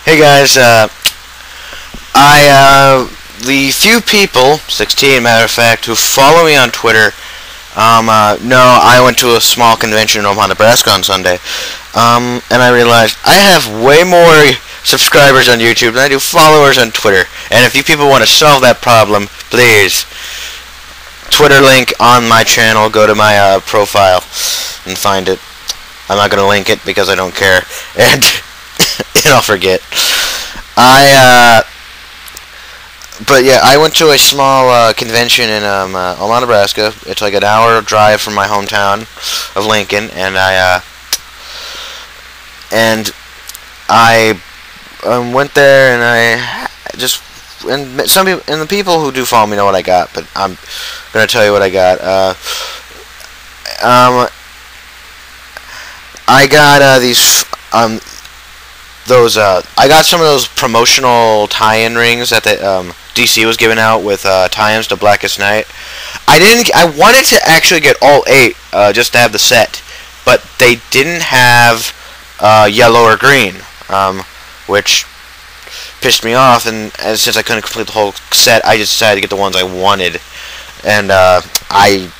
Hey guys, the few people, 16 matter of fact, who follow me on Twitter, know I went to a small convention in Omaha, Nebraska on Sunday, and I realized I have way more subscribers on YouTube than I do followers on Twitter. And if you people want to solve that problem, please, Twitter link on my channel, go to my profile and find it. I'm not going to link it because I don't care, and I'll forget. But yeah, I went to a small convention in Omaha, Nebraska. It's like an hour drive from my hometown of Lincoln, and I went there, and I just some people, and the people who do follow me know what I got, but I'm gonna tell you what I got. I got these I got some of those promotional tie-in rings that the DC was giving out with tie-ins to Blackest Night. I wanted to actually get all 8 just to have the set, but they didn't have yellow or green, which pissed me off. And since I couldn't complete the whole set, I just decided to get the ones I wanted, and I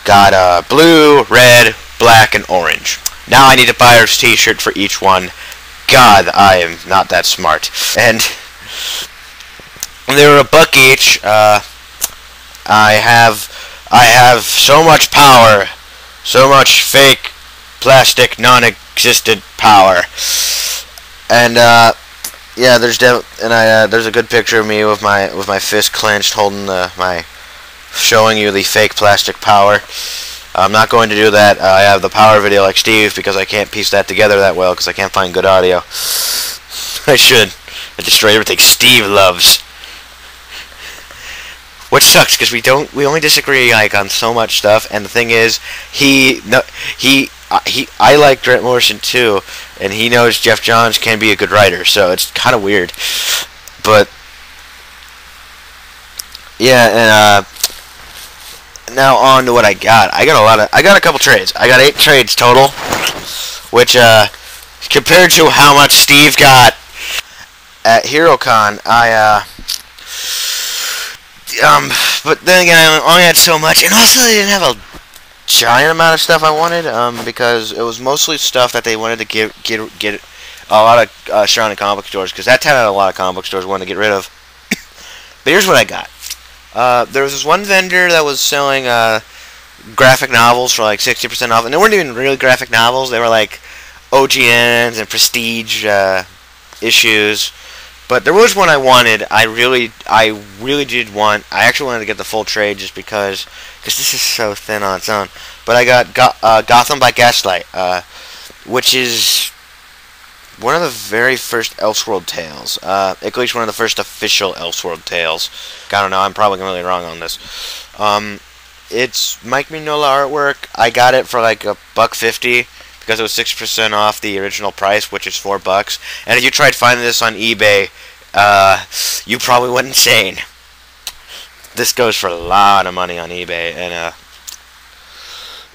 got blue, red, black, and orange. Now I need to buy a T-shirt for each one. God, I am not that smart. And they were $1 each. I have so much power, so much fake, plastic, non-existent power. And yeah, there's a good picture of me with my fist clenched, holding showing you the fake plastic power. I'm not going to do that. I have the power video like Steve because I can't piece that together that well because I can't find good audio. I should. I destroy everything Steve loves. Which sucks because we only disagree like on so much stuff, and the thing is, I like Grant Morrison too, and he knows Jeff Johns can be a good writer, so it's kind of weird. But yeah, and now on to what I got. I got a couple trades. I got 8 trades total, which compared to how much Steve got at HeroCon, but then again, I only had so much, and also they didn't have a giant amount of stuff I wanted, because it was mostly stuff that they wanted to get a lot of surrounding comic book stores, because that town had a lot of comic book stores wanted to get rid of. But here's what I got. There was this one vendor that was selling graphic novels for like 60% off, and they weren't even really graphic novels. They were like OGNs and prestige issues. But there was one I wanted. I really did want. I actually wanted to get the full trade just because this is so thin on its own. But I got Gotham by Gaslight, which is one of the very first Elseworld tales. At least one of the first official Elseworld tales. I don't know, I'm probably really wrong on this. It's Mike Mignola artwork. I got it for like $1.50 because it was 6% off the original price, which is $4. And if you tried finding this on eBay, you probably went insane. This goes for a lot of money on eBay, and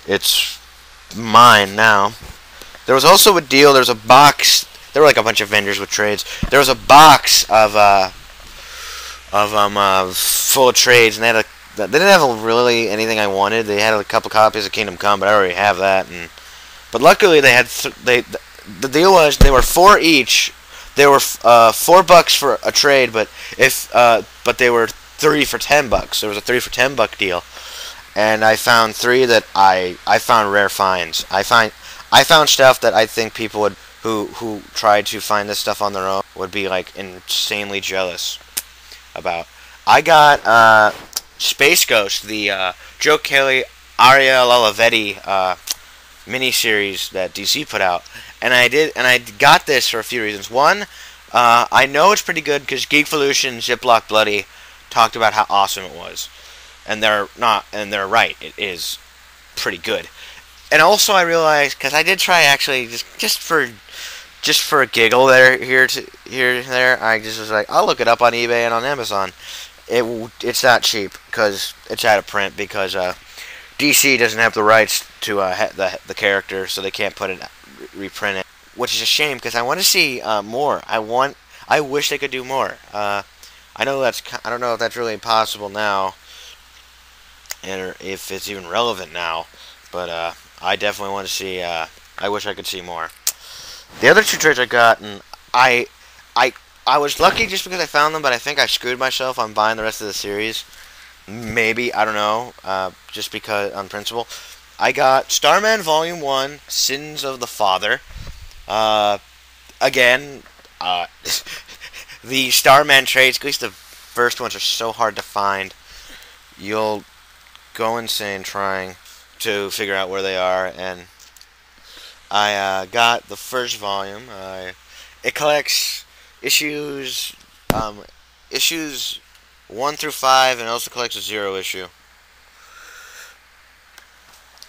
it's mine now. There was also a deal. There was a box. There were like a bunch of vendors with trades. There was a box of full of trades, and they didn't have really anything I wanted. They had a couple copies of Kingdom Come, but I already have that. But luckily they had the deal was they were 4 each. They were $4 for a trade, but they were 3 for $10. There was a 3 for $10 deal, and I found 3 that I found rare finds. I found stuff that I think people would who tried to find this stuff on their own would be like insanely jealous about. I got Space Ghost, the Joe Kelly, Ariel Olivetti miniseries that DC put out, and I got this for a few reasons. One, I know it's pretty good because Geekvolution, Ziploc Bloody talked about how awesome it was, and they're right. It is pretty good. And also, I realized because I did try actually just for a giggle here and there. I just was like, I'll look it up on eBay and on Amazon. It's not cheap because it's out of print because DC doesn't have the rights to the character, so they can't reprint it, which is a shame because I want to see more. I want I wish they could do more. I know I don't know if that's really possible now, and if it's even relevant now. But I definitely want to see. I wish I could see more. The other two trades I got, and I, I, I was lucky just because I found them, but I think I screwed myself on buying the rest of the series. Maybe I don't know. Just because on principle, I got Starman Volume One: Sins of the Father. Uh, again, uh, the Starman trades, at least the first ones, are so hard to find. You'll go insane trying to figure out where they are, and I got the first volume. It collects issues, um, issues 1 through 5, and also collects a zero issue.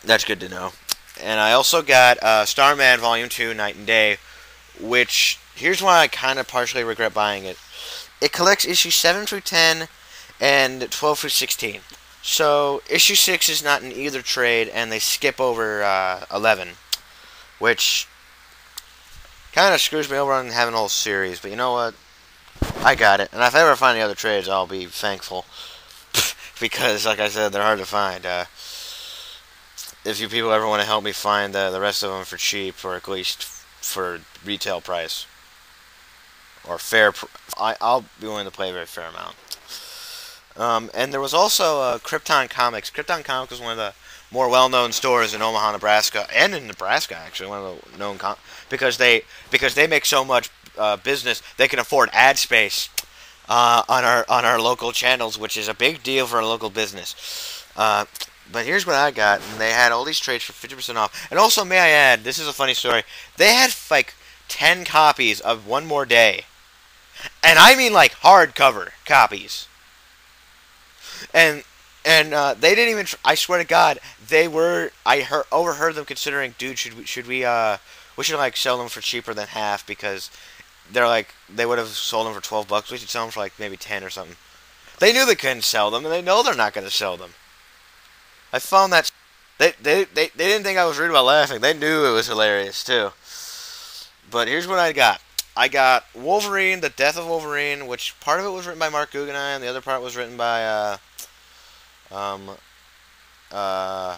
That's good to know. And I also got Starman Volume 2, Night and Day, which, here's why I kind of partially regret buying it. It collects issues 7 through 10 and 12 through 16. So, issue 6 is not in either trade, and they skip over 11, which kind of screws me over on having a whole series. But you know what? I got it. And if I ever find the other trades, I'll be thankful. Because, like I said, they're hard to find. If you people ever want to help me find the rest of them for cheap, or at least for retail price, or fair, I'll be willing to pay a very fair amount. And there was also Krypton Comics. Krypton Comics is one of the more well-known stores in Omaha, Nebraska, and in Nebraska actually, one of the known because they make so much business, they can afford ad space on our local channels, which is a big deal for a local business. But here's what I got, and they had all these trades for 50% off. And also, may I add, this is a funny story. They had like 10 copies of One More Day, and I mean like hardcover copies. And they didn't even. I swear to God, they were. Overheard them considering, dude, should we like sell them for cheaper than half, because they're like, they would have sold them for $12. We should sell them for like maybe 10 or something. They knew they couldn't sell them, and they know they're not going to sell them. I found that they didn't think I was rude about laughing. They knew it was hilarious too. But here's what I got. I got Wolverine: The Death of Wolverine, which part of it was written by Mark Guggenheim, the other part was written by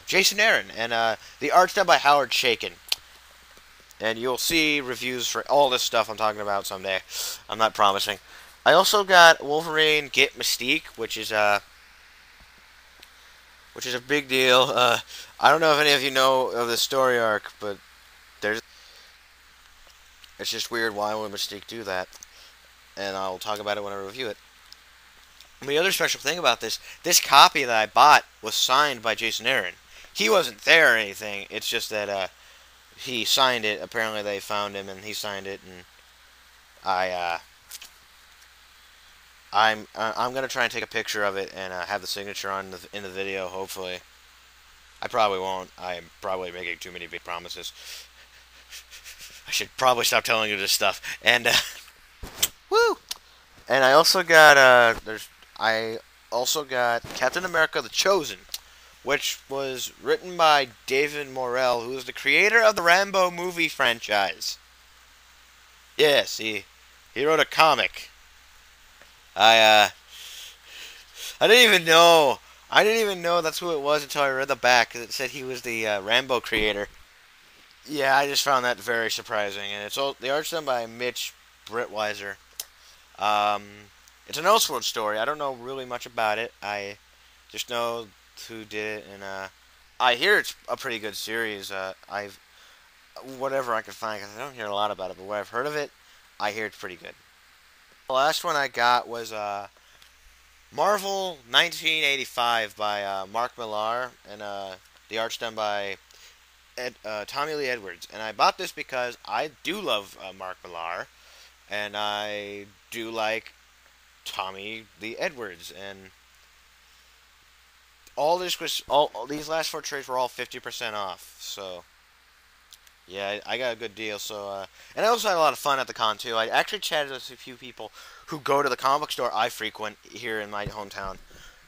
Jason Aaron, and the art's done by Howard Chaykin. And you'll see reviews for all this stuff I'm talking about someday. I'm not promising. I also got Wolverine: Get Mystique, which is a big deal. I don't know if any of you know of the story arc, but it's just weird, why would Mystique do that? And I'll talk about it when I review it. And the other special thing about this copy that I bought was signed by Jason Aaron. He wasn't there or anything. It's just that he signed it. Apparently they found him and he signed it, and I'm gonna try and take a picture of it and have the signature in the video. Hopefully, I probably won't. I'm probably making too many big promises. I should probably stop telling you this stuff. And woo! And I also got Captain America: The Chosen, which was written by David Morrell, who is the creator of the Rambo movie franchise. Yes, he wrote a comic. I didn't even know. I didn't even know that's who it was until I read the back, because it said he was the Rambo creator. Yeah, I just found that very surprising, and the art's done by Mitch Brittweiser. It's an Elseworld story. I don't know really much about it. I just know who did it, and I hear it's a pretty good series. Whatever I can find, because I don't hear a lot about it, but what I've heard of it, I hear it's pretty good. The last one I got was Marvel 1985 by Mark Millar, and the art's done by Tommy Lee Edwards. And I bought this because I do love Mark Millar, and I do like Tommy Lee Edwards, and all these last 4 trades were all 50% off. So yeah, I got a good deal. So and I also had a lot of fun at the con too. I actually chatted with a few people who go to the comic book store I frequent here in my hometown,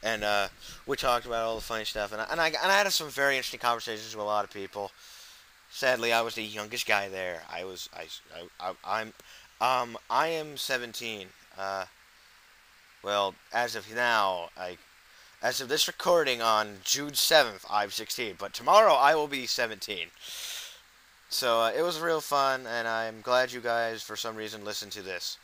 and we talked about all the funny stuff. And I had some very interesting conversations with a lot of people. Sadly, I was the youngest guy there. I am 17. Well, as of now, as of this recording on June 7th, I'm 16. But tomorrow I will be 17. So it was real fun, and I'm glad you guys, for some reason, listened to this.